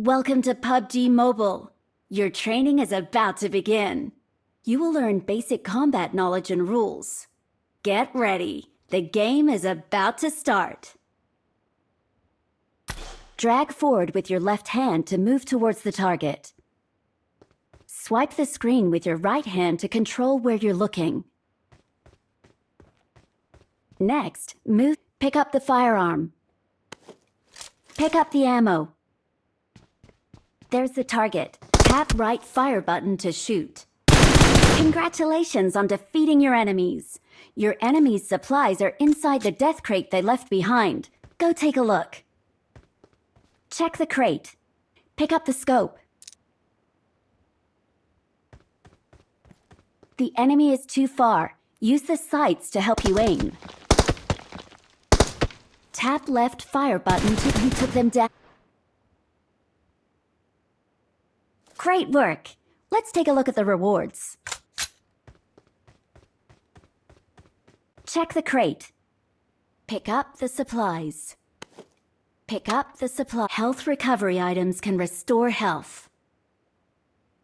Welcome to PUBG Mobile. Your training is about to begin. You will learn basic combat knowledge and rules. Get ready. The game is about to start. Drag forward with your left hand to move towards the target. Swipe the screen with your right hand to control where you're looking. Next, pick up the firearm. Pick up the ammo. There's the target. Tap right fire button to shoot. Congratulations on defeating your enemies. Your enemies' supplies are inside the death crate they left behind. Go take a look. Check the crate. Pick up the scope. The enemy is too far. Use the sights to help you aim. Tap left fire button till you took them down. Great work! Let's take a look at the rewards. Check the crate. Pick up the supplies. Pick up the supply. Health recovery items can restore health.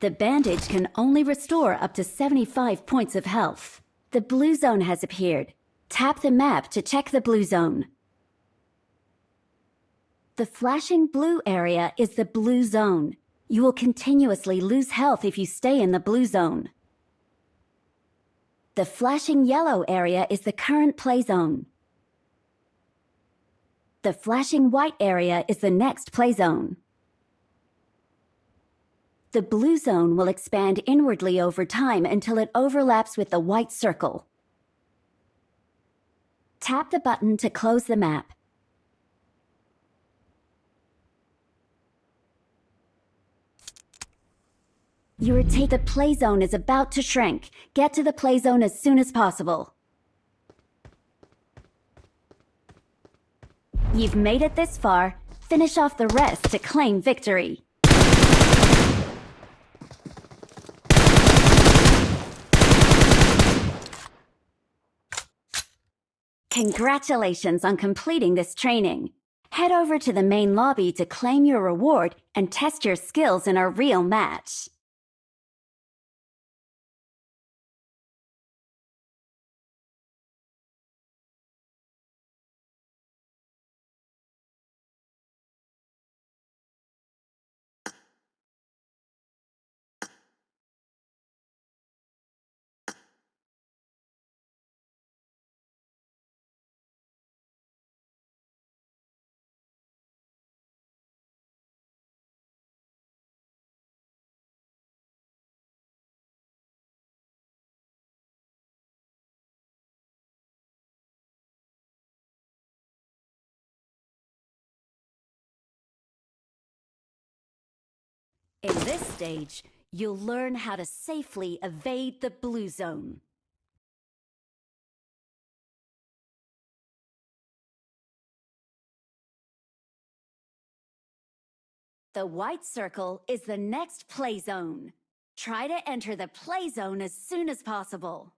The bandage can only restore up to 75 points of health. The blue zone has appeared. Tap the map to check the blue zone. The flashing blue area is the blue zone. You will continuously lose health if you stay in the blue zone. The flashing yellow area is the current play zone. The flashing white area is the next play zone. The blue zone will expand inwardly over time until it overlaps with the white circle. Tap the button to close the map. The play zone is about to shrink. Get to the play zone as soon as possible. You've made it this far. Finish off the rest to claim victory. Congratulations on completing this training. Head over to the main lobby to claim your reward and test your skills in a real match. In this stage, you'll learn how to safely evade the blue zone. The white circle is the next play zone. Try to enter the play zone as soon as possible.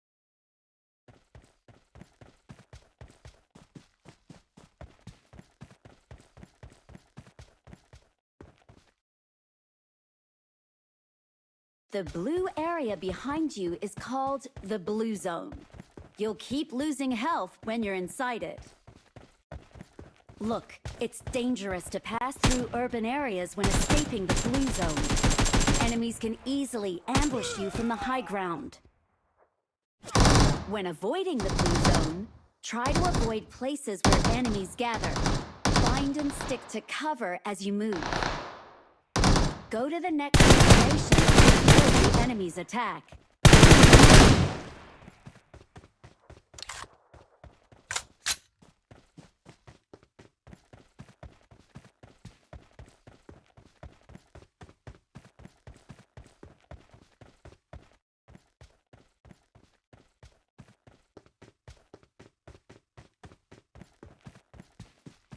The blue area behind you is called the blue zone. You'll keep losing health when you're inside it. Look, it's dangerous to pass through urban areas when escaping the blue zone. Enemies can easily ambush you from the high ground. When avoiding the blue zone, try to avoid places where enemies gather. Find and stick to cover as you move. Go to the next location before the enemies attack.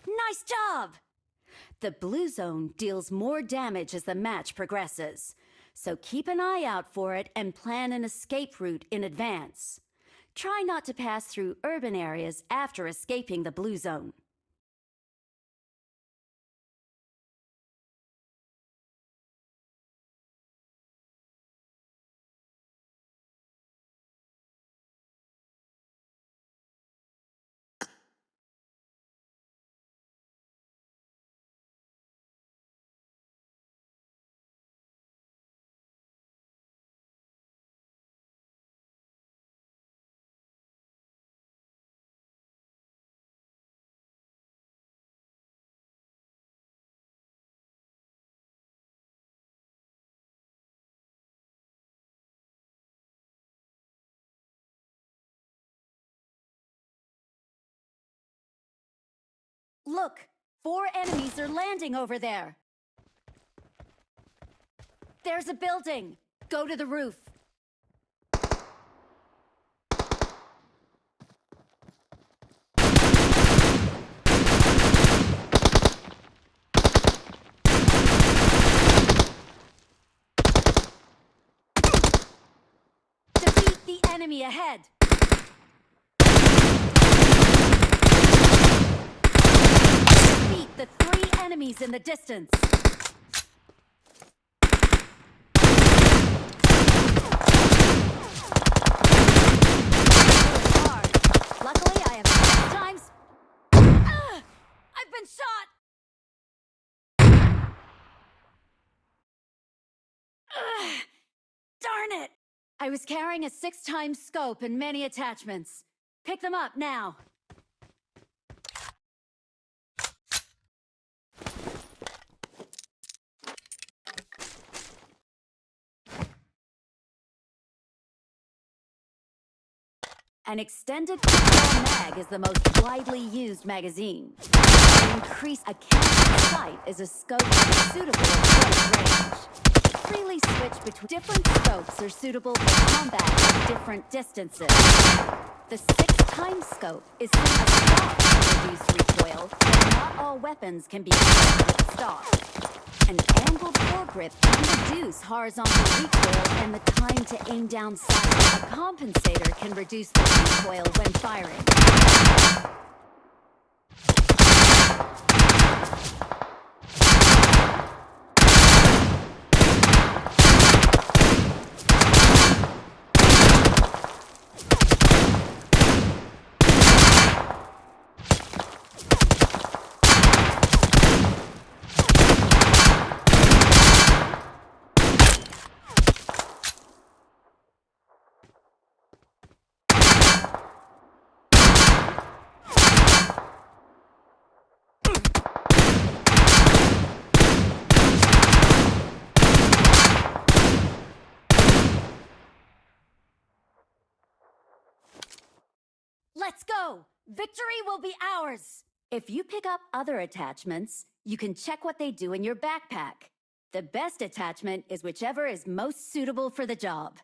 Nice job! The blue zone deals more damage as the match progresses, so keep an eye out for it and plan an escape route in advance. Try not to pass through urban areas after escaping the blue zone. Look! 4 enemies are landing over there! There's a building! Go to the roof! Defeat the enemy ahead! Defeat the 3 enemies in the distance! Luckily, I have 6 times. I've been shot! Darn it! I was carrying a 6x scope and many attachments. Pick them up now. An extended mag is the most widely used magazine. Increase a camera sight is a scope that is suitable at close range. Freely switch between different scopes are suitable for combat at different distances. The 6x scope is sent as stock to reduce recoil, but not all weapons can be equipped with stock. An angled foregrip can reduce horizontal recoil and the time to aim down sight. A compensator can reduce the recoil when firing. Let's go! Victory will be ours! If you pick up other attachments, you can check what they do in your backpack. The best attachment is whichever is most suitable for the job.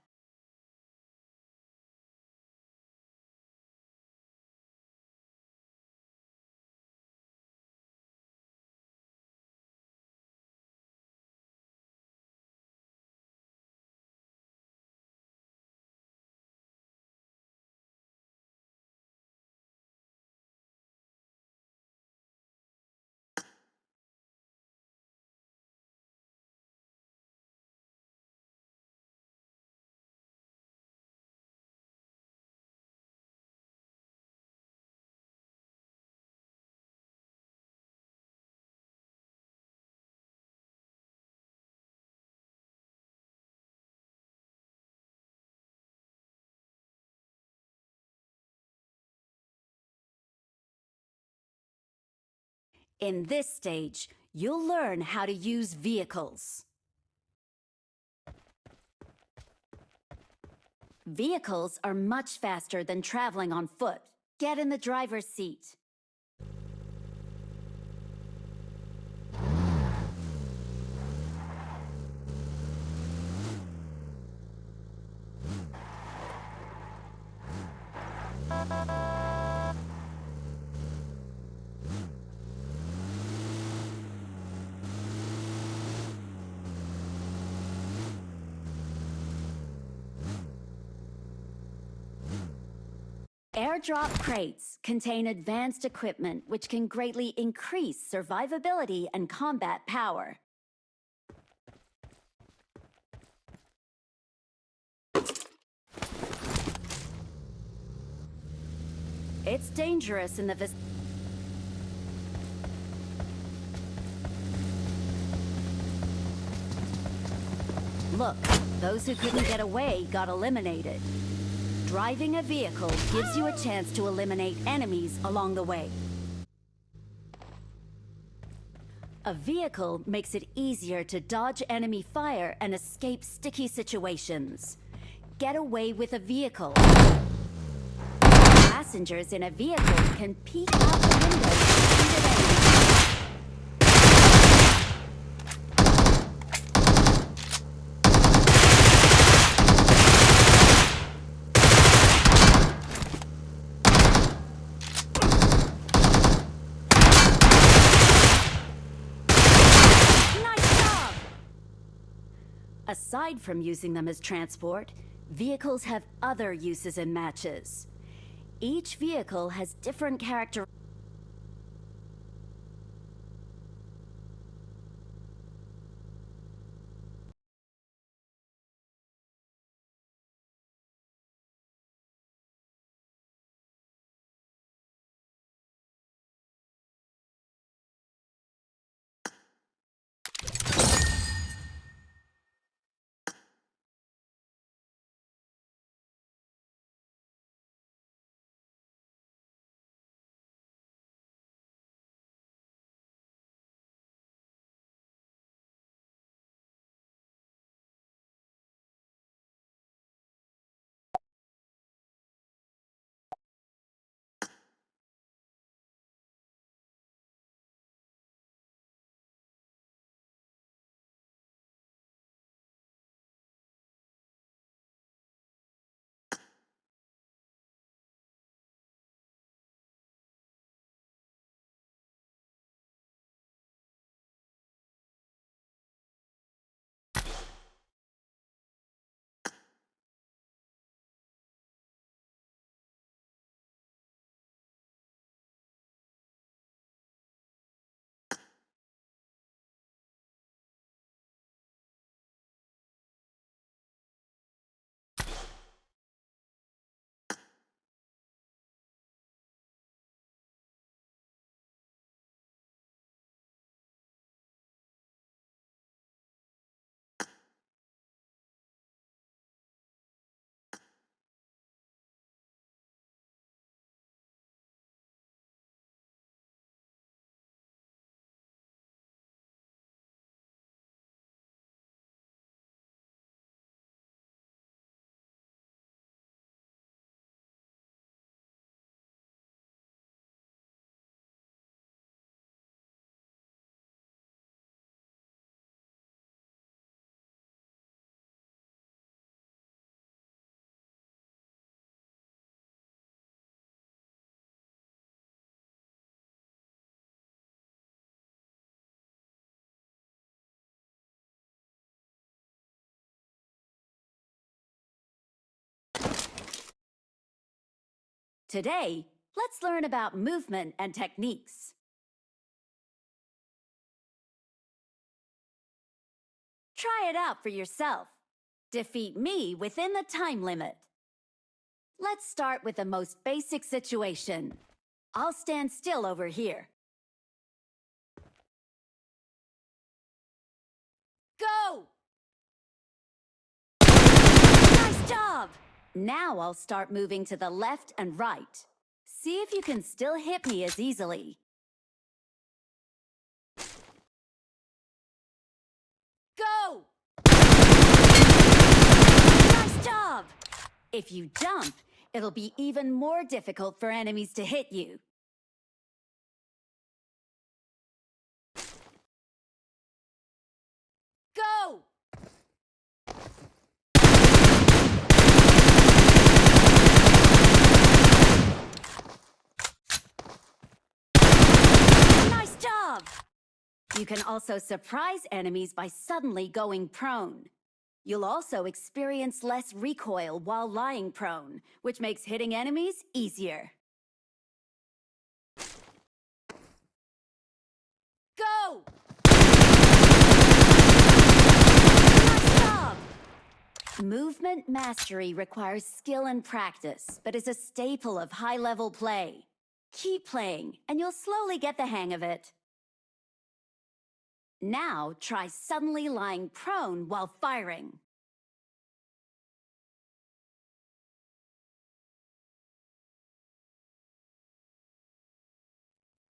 In this stage, you'll learn how to use vehicles. Vehicles are much faster than traveling on foot. Get in the driver's seat. Airdrop crates contain advanced equipment which can greatly increase survivability and combat power. It's dangerous in the vicinity. Look, those who couldn't get away got eliminated. Driving a vehicle gives you a chance to eliminate enemies along the way. A vehicle makes it easier to dodge enemy fire and escape sticky situations. Get away with a vehicle. Passengers in a vehicle can peek out the window and shoot at enemies. Aside from using them as transport, vehicles have other uses in matches. Each vehicle has different characteristics. Today, let's learn about movement and techniques. Try it out for yourself. Defeat me within the time limit. Let's start with the most basic situation. I'll stand still over here. Go! Nice job! Now I'll start moving to the left and right. See if you can still hit me as easily. Go! Nice job! If you jump, it'll be even more difficult for enemies to hit you. Go! Nice job! You can also surprise enemies by suddenly going prone. You'll also experience less recoil while lying prone, which makes hitting enemies easier. Go! Nice job! Movement mastery requires skill and practice, but is a staple of high-level play. Keep playing, and you'll slowly get the hang of it. Now, try suddenly lying prone while firing.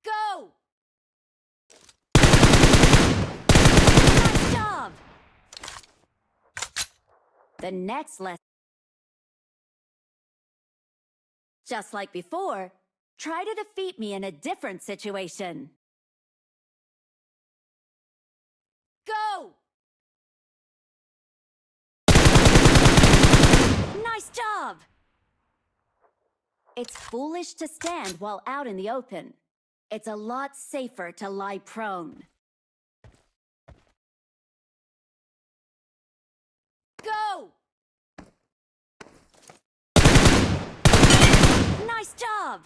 Go! Nice job! The next lesson. Just like before, try to defeat me in a different situation. Go! Nice job! It's foolish to stand while out in the open. It's a lot safer to lie prone. Nice job!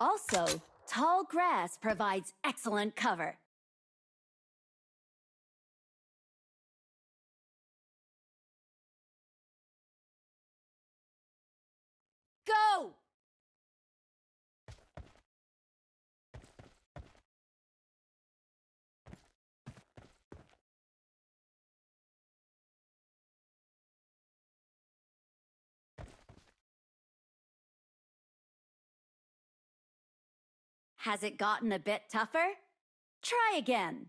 Also, tall grass provides excellent cover. Go! Has it gotten a bit tougher? Try again.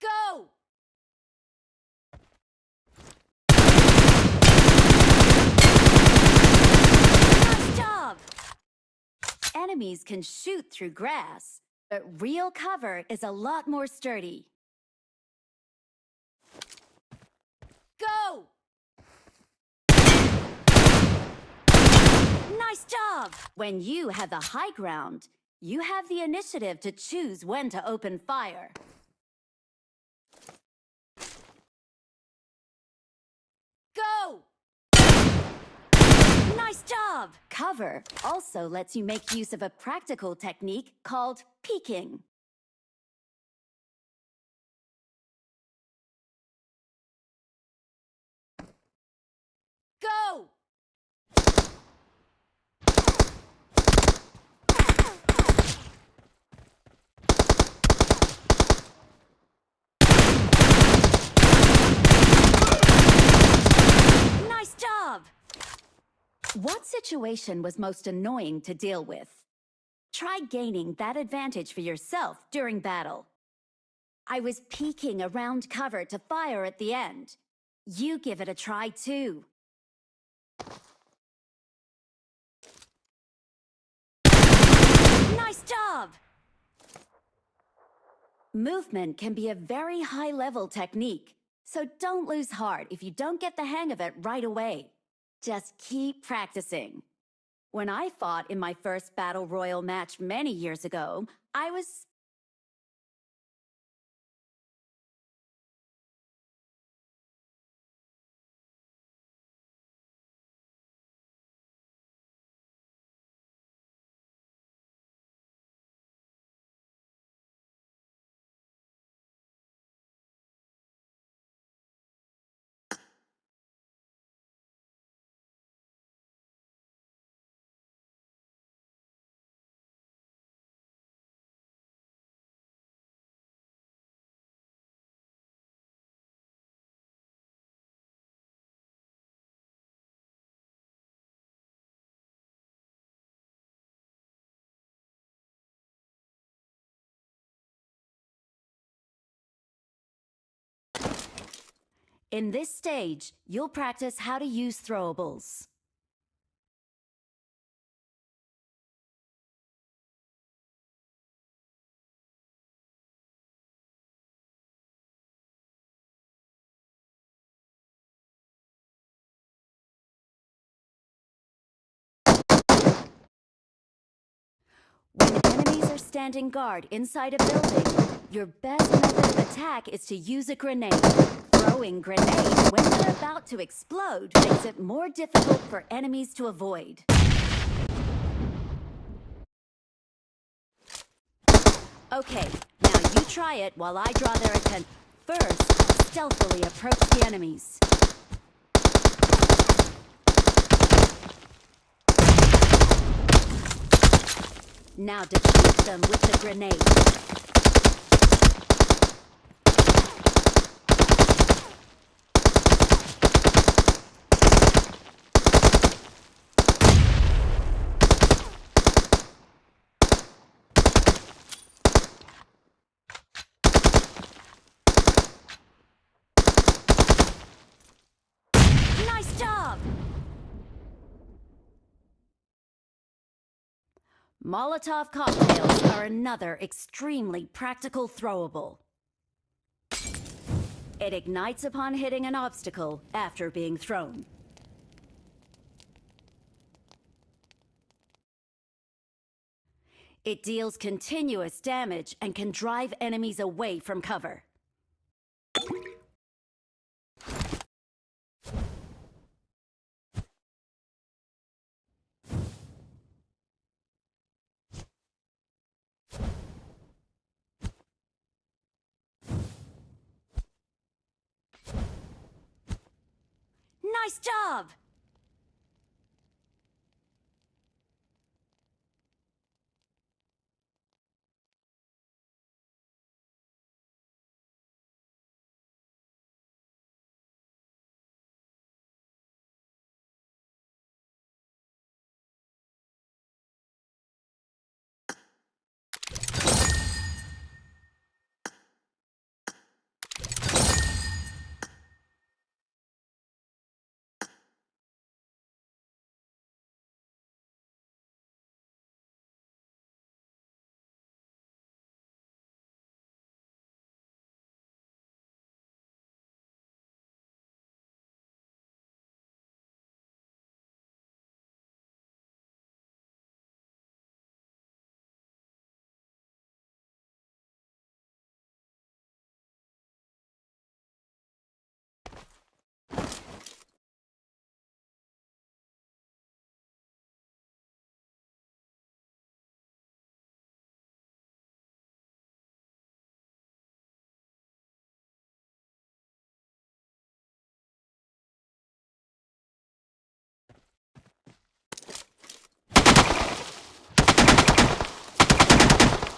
Go! Nice job! Enemies can shoot through grass, but real cover is a lot more sturdy. Go! Nice job! When you have the high ground, you have the initiative to choose when to open fire. Go! Nice job! Cover also lets you make use of a practical technique called peeking. Go! Nice job! What situation was most annoying to deal with? Try gaining that advantage for yourself during battle. I was peeking around cover to fire at the end. You give it a try too. Nice job! Movement can be a very high-level technique, so don't lose heart if you don't get the hang of it right away. Just keep practicing. When I fought in my first Battle Royale match many years ago, I was... In this stage, you'll practice how to use throwables. When enemies are standing guard inside a building, your best method of attack is to use a grenade. Throwing grenades when they're about to explode makes it more difficult for enemies to avoid. Okay, now you try it while I draw their attention. First, stealthily approach the enemies. Now defeat them with the grenade. Nice job! Molotov cocktails are another extremely practical throwable. It ignites upon hitting an obstacle after being thrown. It deals continuous damage and can drive enemies away from cover. Nice job!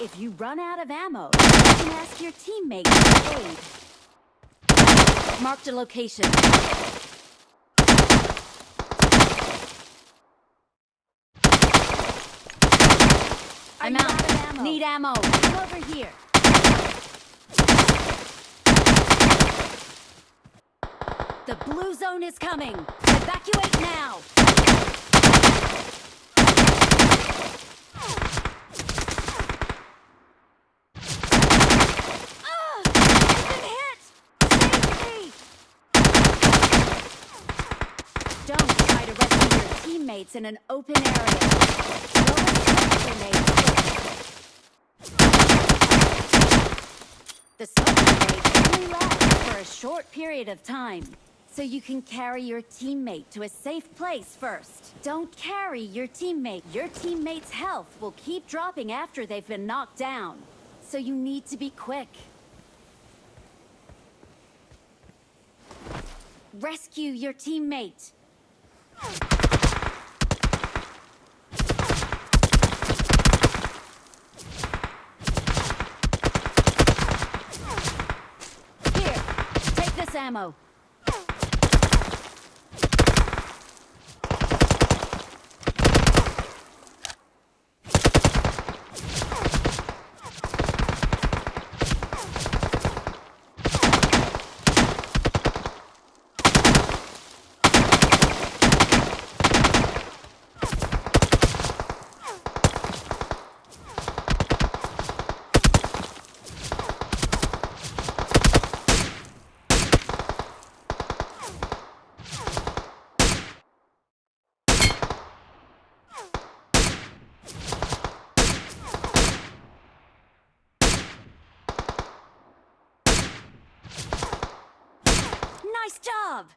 If you run out of ammo, you can ask your teammate for aid. Marked a location. I'm out. Of ammo? Need ammo. Come over here. The blue zone is coming. Evacuate now. Don't try to rescue your teammates in an open area. The smoke grenades only last for a short period of time, so you can carry your teammate to a safe place first. Don't carry your teammate. Your teammate's health will keep dropping after they've been knocked down, so you need to be quick. Rescue your teammate. Here, take this ammo. Nice job!